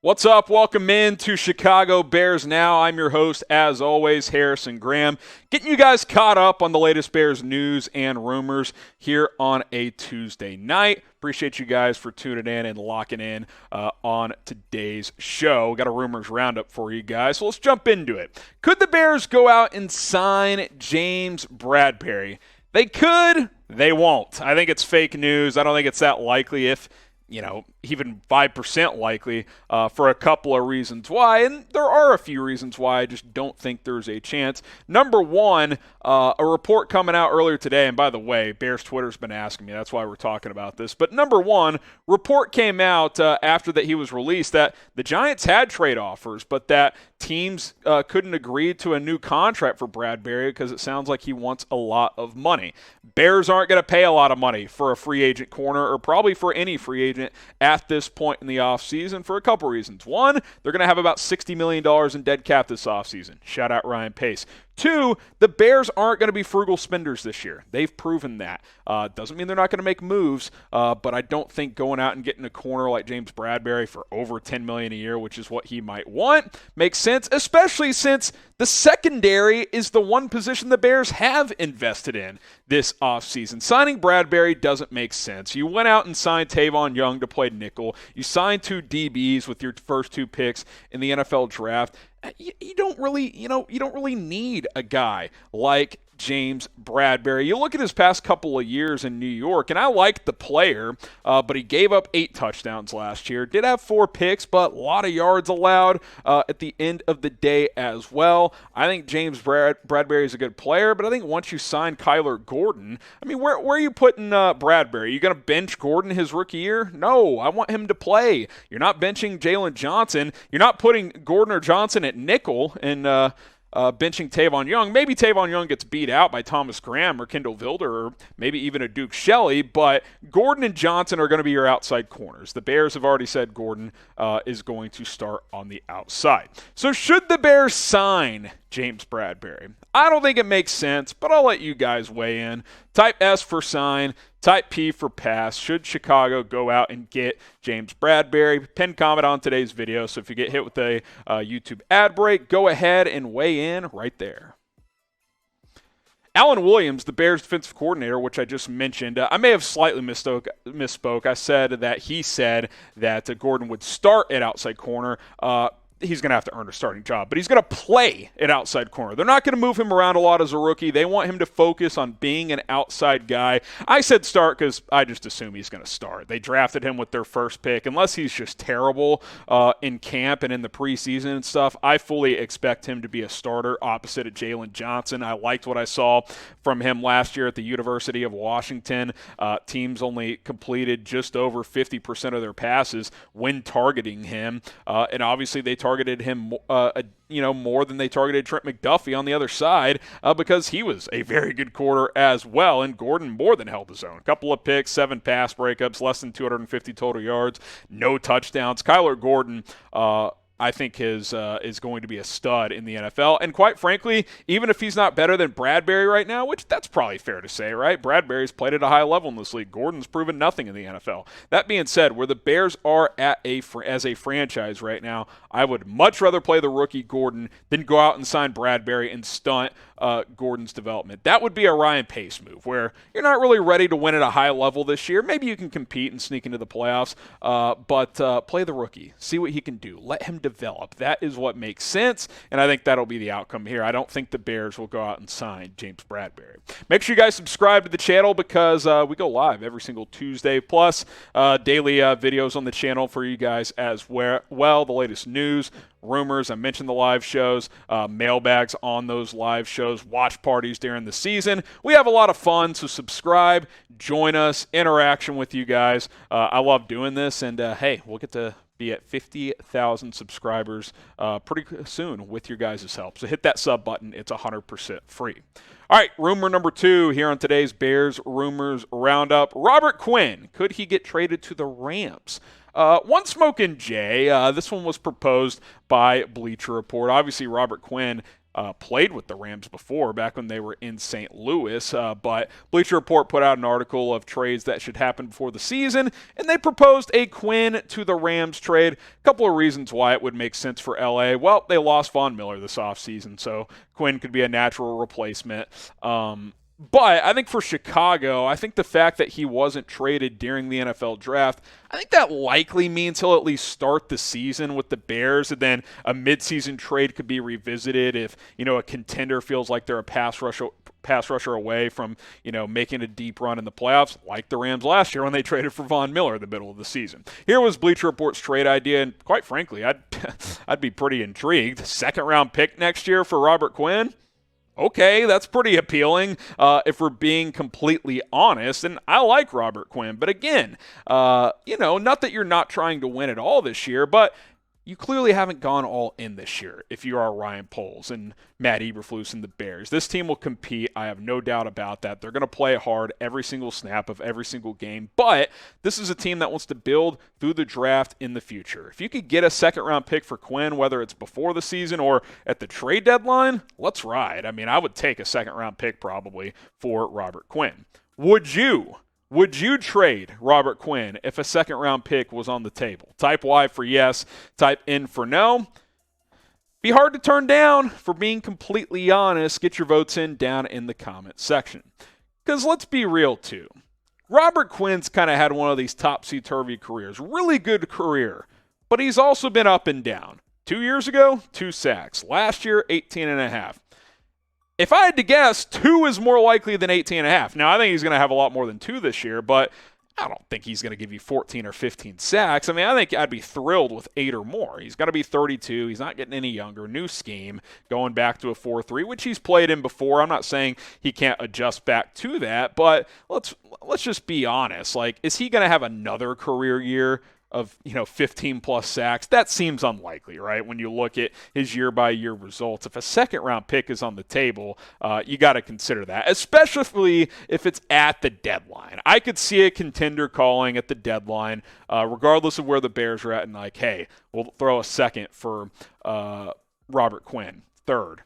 What's up? Welcome in to Chicago Bears Now. I'm your host, as always, Harrison Graham, getting you guys caught up on the latest Bears news and rumors here on a Tuesday night. Appreciate you guys for tuning in and locking in on today's show. Got a rumors roundup for you guys, so let's jump into it. Could the Bears go out and sign James Bradberry? They could. They won't. I think it's fake news. I don't think it's that likely, if even 5% likely, for a couple of reasons why. And there are a few reasons why I just don't think there's a chance. Number one, a report coming out earlier today, and by the way, Bears Twitter's been asking me, that's why we're talking about this. But number one, report came out after that he was released that the Giants had trade offers, but that teams couldn't agree to a new contract for Bradberry because it sounds like he wants a lot of money. Bears aren't going to pay a lot of money for a free agent corner, or probably for any free agent at this point in the offseason, for a couple reasons. One, they're going to have about $60 million in dead cap this offseason. Shout out Ryan Pace. Two, the Bears aren't going to be frugal spenders this year. They've proven that. Doesn't mean they're not going to make moves, but I don't think going out and getting a corner like James Bradberry for over $10 million a year, which is what he might want, makes sense, especially since the secondary is the one position the Bears have invested in this offseason. Signing Bradberry doesn't make sense. You went out and signed Tavon Young to play nickel. You signed two DBs with your first two picks in the NFL draft. You don't really need a guy like James Bradberry. You look at his past couple of years in New York, and I like the player, but he gave up 8 touchdowns last year. Did have 4 picks, but a lot of yards allowed at the end of the day as well. I think James Bradberry is a good player, but I think once you sign Kyler Gordon, I mean, where are you putting Bradberry? Are you going to bench Gordon his rookie year? No, I want him to play. You're not benching Jalen Johnson. You're not putting Gordon or Johnson at nickel and benching Tavon Young. Maybe Tavon Young gets beat out by Thomas Graham or Kendall Vilder or maybe even a Duke Shelley, but Gordon and Johnson are going to be your outside corners. The Bears have already said Gordon is going to start on the outside. So should the Bears sign James Bradberry? I don't think it makes sense, but I'll let you guys weigh in. Type S for sign, type P for pass. Should Chicago go out and get James Bradberry? Pin comment on today's video, so if you get hit with a YouTube ad break, go ahead and weigh in right there. Alan Williams, the Bears defensive coordinator, which I just mentioned, I may have slightly misspoke. I said that he said that Gordon would start at outside corner. He's going to have to earn a starting job, but he's going to play at outside corner. They're not going to move him around a lot as a rookie. They want him to focus on being an outside guy. I said start because I just assume he's going to start. They drafted him with their first pick. Unless he's just terrible in camp and in the preseason and stuff, I fully expect him to be a starter opposite of Jalen Johnson. I liked what I saw from him last year at the University of Washington. Teams only completed just over 50% of their passes when targeting him, and obviously they targeted him more than they targeted Trent McDuffie on the other side because he was a very good quarter as well, and Gordon more than held his own. A couple of picks, 7 pass breakups, less than 250 total yards, no touchdowns. Kyler Gordon, I think is going to be a stud in the NFL. And quite frankly, even if he's not better than Bradberry right now, which that's probably fair to say, right? Bradberry's played at a high level in this league. Gordon's proven nothing in the NFL. That being said, where the Bears are as a franchise right now, I would much rather play the rookie Gordon than go out and sign Bradberry and stunt Gordon's development. That would be a Ryan Pace move, where you're not really ready to win at a high level this year. Maybe you can compete and sneak into the playoffs, but play the rookie. See what he can do. Let him develop. That is what makes sense, and I think that'll be the outcome here. I don't think the Bears will go out and sign James Bradberry. Make sure you guys subscribe to the channel because we go live every single Tuesday, plus daily videos on the channel for you guys as well. The latest news, rumors, I mentioned the live shows, mailbags on those live shows, watch parties during the season. We have a lot of fun, so subscribe, join us, interaction with you guys. I love doing this, and hey, we'll get to be at 50,000 subscribers pretty soon with your guys' help. So hit that sub button. It's 100% free. All right, rumor number 2 here on today's Bears Rumors Roundup. Robert Quinn, could he get traded to the Rams? One Smokin' Jay, this one was proposed by Bleacher Report. Obviously, Robert Quinn played with the Rams before, back when they were in St. Louis. But Bleacher Report put out an article of trades that should happen before the season, and they proposed a Quinn to the Rams trade. A couple of reasons why it would make sense for LA. Well, they lost Von Miller this offseason, so Quinn could be a natural replacement. But I think for Chicago, I think the fact that he wasn't traded during the NFL draft, I think that likely means he'll at least start the season with the Bears, and then a midseason trade could be revisited if, a contender feels like they're a pass rusher away from, making a deep run in the playoffs, like the Rams last year when they traded for Von Miller in the middle of the season. Here was Bleacher Report's trade idea, and quite frankly, I'd be pretty intrigued. Second-round pick next year for Robert Quinn? Okay, that's pretty appealing if we're being completely honest, and I like Robert Quinn. But again, not that you're not trying to win at all this year, but you clearly haven't gone all in this year if you are Ryan Poles and Matt Eberflus and the Bears. This team will compete. I have no doubt about that. They're going to play hard every single snap of every single game, but this is a team that wants to build through the draft in the future. If you could get a second-round pick for Quinn, whether it's before the season or at the trade deadline, let's ride. I mean, I would take a second-round pick probably for Robert Quinn. Would you trade Robert Quinn if a second-round pick was on the table? Type Y for yes, type N for no. Be hard to turn down, for being completely honest. Get your votes in down in the comment section. Because let's be real, too. Robert Quinn's kind of had one of these topsy-turvy careers. Really good career. But he's also been up and down. 2 years ago, 2 sacks. Last year, 18.5. If I had to guess, 2 is more likely than 18.5. Now, I think he's going to have a lot more than 2 this year, but I don't think he's going to give you 14 or 15 sacks. I mean, I think I'd be thrilled with 8 or more. He's got to be 32. He's not getting any younger. New scheme, going back to a 4-3, which he's played in before. I'm not saying he can't adjust back to that, but let's just be honest. Like, is he going to have another career year of 15-plus sacks? That seems unlikely, right? When you look at his year-by-year results. If a second-round pick is on the table, you got to consider that, especially if it's at the deadline. I could see a contender calling at the deadline, regardless of where the Bears are at, and like, hey, we'll throw a second for Robert Quinn, third.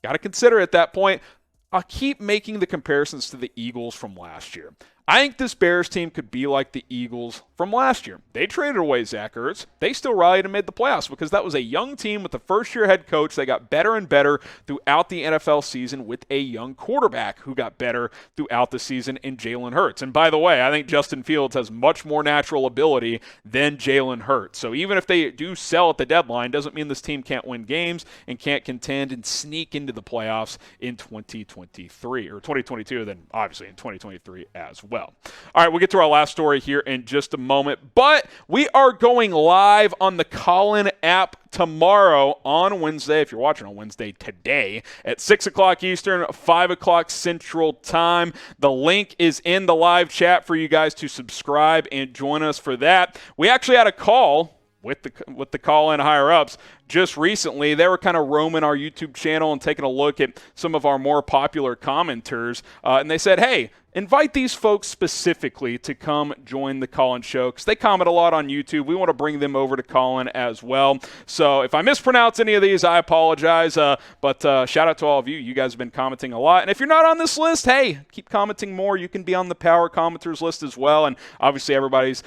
Got to consider at that point. I'll keep making the comparisons to the Eagles from last year. I think this Bears team could be like the Eagles from last year. They traded away Zach Ertz. They still rallied and made the playoffs because that was a young team with a first-year head coach. They got better and better throughout the NFL season with a young quarterback who got better throughout the season in Jalen Hurts. And by the way, I think Justin Fields has much more natural ability than Jalen Hurts. So even if they do sell at the deadline, doesn't mean this team can't win games and can't contend and sneak into the playoffs in 2023 or 2022, then obviously in 2023 as well. All right, we'll get to our last story here in just a moment, but we are going live on the Callin app tomorrow on Wednesday, if you're watching on Wednesday today, at 6 o'clock Eastern, 5 o'clock Central Time. The link is in the live chat for you guys to subscribe and join us for that. We actually had a call with the call-in higher-ups just recently. They were kind of roaming our YouTube channel and taking a look at some of our more popular commenters, and they said, hey, invite these folks specifically to come join the Call-In show because they comment a lot on YouTube. We want to bring them over to Call-In as well. So if I mispronounce any of these, I apologize, but shout out to all of you. You guys have been commenting a lot. And if you're not on this list, hey, keep commenting more. You can be on the Power Commenters list as well, and obviously everybody's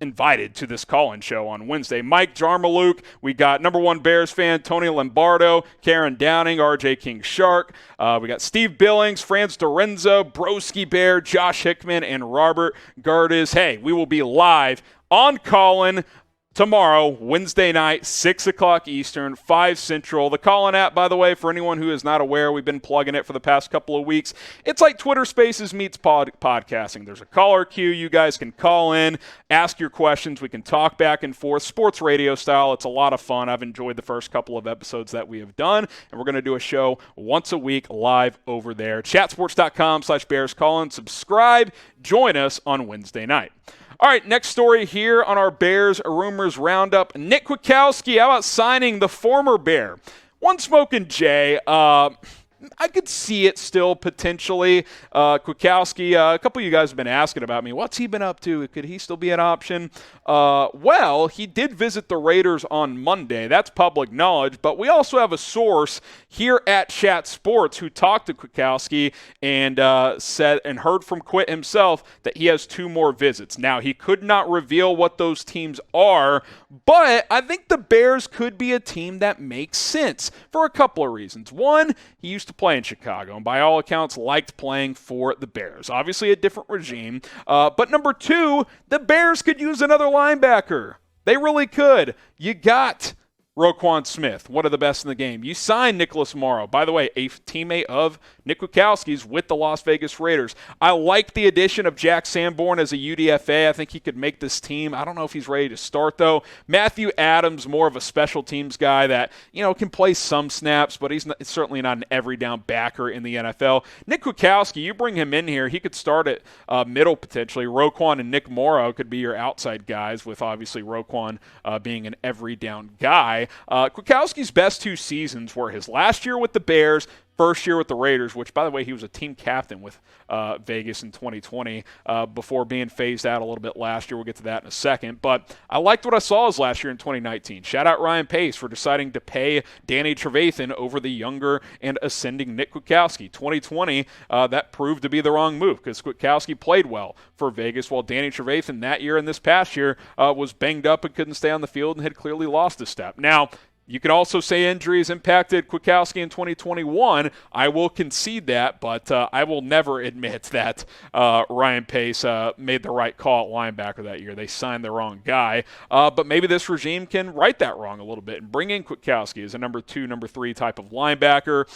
invited to this call-in show on Wednesday. Mike Jarmaluk, we got number one Bears fan Tony Lombardo, Karen Downing, RJ King Shark. We got Steve Billings, Franz Dorenzo, Broski Bear, Josh Hickman, and Robert Gardes. Hey, we will be live on Callin tomorrow, Wednesday night, 6 o'clock Eastern, 5 Central. The Callin app, by the way, for anyone who is not aware, we've been plugging it for the past couple of weeks. It's like Twitter Spaces meets podcasting. There's a caller queue. You guys can call in, ask your questions. We can talk back and forth, sports radio style. It's a lot of fun. I've enjoyed the first couple of episodes that we have done, and we're going to do a show once a week live over there. Chatsports.com/BearsCallin. Subscribe. Join us on Wednesday night. All right, next story here on our Bears Rumors Roundup. Nick Kwiatkoski, how about signing the former Bear? One Smokin' Jay, I could see it still potentially. Kwiatkoski, a couple of you guys have been asking about me. What's he been up to? Could he still be an option? Well, he did visit the Raiders on Monday. That's public knowledge. But we also have a source here at Chat Sports who talked to Kwiatkoski and said and heard from Quit himself that he has 2 more visits. Now, he could not reveal what those teams are, but I think the Bears could be a team that makes sense for a couple of reasons. One, he used to play in Chicago and by all accounts liked playing for the Bears. Obviously a different regime. But number 2, the Bears could use another linebacker. They really could. You got Roquan Smith, one of the best in the game. You signed Nicholas Morrow, by the way, a teammate of Nick Kwiatkoski's with the Las Vegas Raiders. I like the addition of Jack Sanborn as a UDFA. I think he could make this team. I don't know if he's ready to start, though. Matthew Adams, more of a special teams guy that, can play some snaps, but he's certainly not an every down backer in the NFL. Nick Kwiatkoski, you bring him in here, he could start at middle potentially. Roquan and Nick Morrow could be your outside guys, with obviously Roquan being an every down guy. Kwiatkoski's best 2 seasons were his last year with the Bears, first year with the Raiders, which, by the way, he was a team captain with Vegas in 2020 before being phased out a little bit last year. We'll get to that in a second. But I liked what I saw his last year in 2019. Shout out Ryan Pace for deciding to pay Danny Trevathan over the younger and ascending Nick Kwiatkoski. 2020, that proved to be the wrong move because Kwiatkoski played well for Vegas, while Danny Trevathan that year and this past year was banged up and couldn't stay on the field and had clearly lost a step. Now, you can also say injuries impacted Kwiatkoski in 2021. I will concede that, but I will never admit that Ryan Pace made the right call at linebacker that year. They signed the wrong guy. But maybe this regime can right that wrong a little bit and bring in Kwiatkoski as a number 2, number 3 type of linebacker.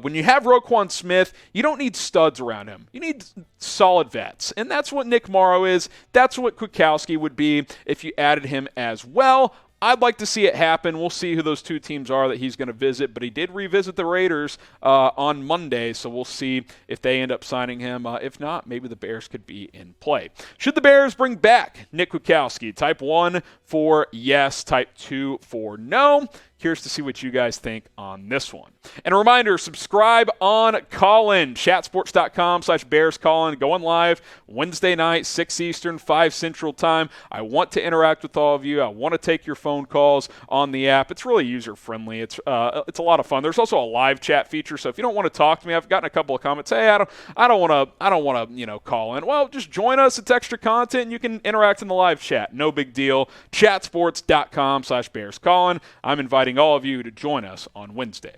When you have Roquan Smith, you don't need studs around him. You need solid vets. And that's what Nick Morrow is. That's what Kwiatkoski would be if you added him as well. I'd like to see it happen. We'll see who those 2 teams are that he's going to visit, but he did revisit the Raiders on Monday, so we'll see if they end up signing him. If not, maybe the Bears could be in play. Should the Bears bring back Nick Kwiatkoski? Type 1 for yes, type 2 for no. Curious to see what you guys think on this one. And a reminder, subscribe on Callin, chatsports.com/BearsCallin, going live Wednesday night, 6 Eastern, 5 Central Time. I want to interact with all of you. I want to take your phone calls on the app. It's really user-friendly. It's a lot of fun. There's also a live chat feature, so if you don't want to talk to me, I've gotten a couple of comments, hey, I don't want to call in. Well, just join us. It's extra content, and you can interact in the live chat. No big deal. Chatsports.com/BearsCallin. I'm inviting all of you to join us on Wednesday.